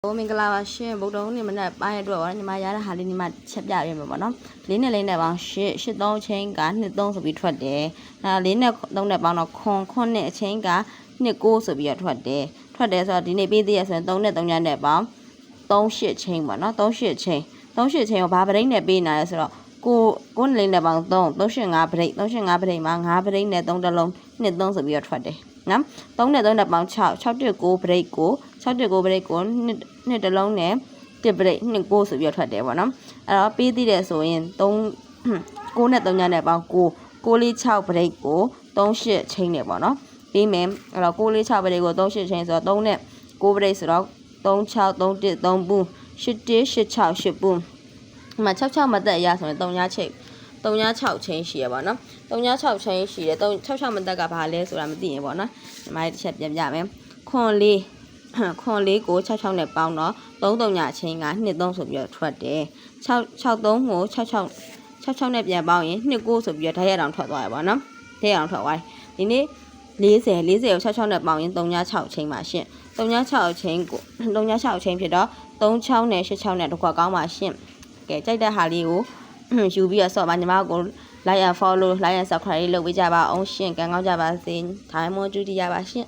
မင်္ဂလာပါရှင်ဗုဒ္ဓဟူးနေ့မနက်ပိုင်းအတွက်ပါညီမရတဲ့ဟာလေးညီမချက်ပြပေးမှာပေါ့နော်၄နဲ့၄နဲ့ပေါင်း8 3ချင်းက2 3ဆိုပြီးထွက်တယ်အဲ4နဲ့3နဲ့ပေါင်းတော့9နဲ့အချင်းက2 9ဆိုပြီးတော့ထွက်တယ်ဆိုတော့ဒီနေ့ပေးသေးရဆိုရင်3နဲ့3ညနဲ့ပေါင်း3 8ချင်းပေါ့နော်3 8ချင်းကိုဘာပရိတ်နဲ့ပေးနာလဲဆိုတော့ကိုနဲ့4နဲ့ပေါင်း3 3 8 5ပရိတ်3 8 5ပရိတ်မှာ5ပရိတ်နဲ့3တလုံး2 3ဆိုပြီးတော့ထွက်တယ်နော်3နဲ့3နဲ့ပေါင်း6 6 1 9ပရိတ်ကို6 1 9ပရိတ်ကိုနှစ်တလုံးနဲ့1ပရိတ်2 9ဆိုပြီးတော့ထွက်တယ်ပေါ့နော်အဲ့တော့ပေးသေးတယ်ဆိုရင်3 9နဲ့3ညနဲ့ပေါင်း9 9လေး6ပရိတ်ကို3 8ချင်းနဲ့ပေါ့နော်ပေးမယ်အဲ့တော့9လေး6ပရိတ်ကို3 8ချင်းဆိုတော့3နဲ့9ပရိတ်ဆိုတော့3 6 3 1 3ပူ8 1 8 6 8ပူဒီမှာ6 6မသက်အရဆိုရင်3ညချိတ်3ည6ချင်းရှိရပါတော့3ည6ချင်းရှိတယ်3 6 6မသက်ကဘာလဲဆိုတာမသိရင်ပေါ့နော်ဒီမှာတစ်ချက်ပြန်ပြမယ်ခွန်လေးကို6 6နဲ့ပေါင်းတော့3 3ညချင်းက2 3ဆိုပြီးတော့ထွက်တယ်6 6 3ကို6 6နဲ့ပြန်ပေါင်းရင်2 9ဆိုပြီးတော့ဓာတ်ရအောင်ထွက်သွားရပါတော့ဓာတ်ရအောင်ထွက်သွားဒီနေ့40ကို6 6နဲ့ပေါင်းရင်3ည6ချင်းပါရှင့်3ည6ချင်းကို3ည6ချင်းဖြစ်တော့3 6နဲ့8 6နဲ့တစ်ခွက်ကောင်းပါရှင့်ကဲကြိုက်တဲ့ဟာလေးကိုယူပြီးတော့ဆော့ပါညီမကို like and follow like and subscribe လုပ်ပေးကြပါအောင်ရှင့်ကံကောင်းကြပါစေထိုင်းမွန်ကျူတီရပါရှင့်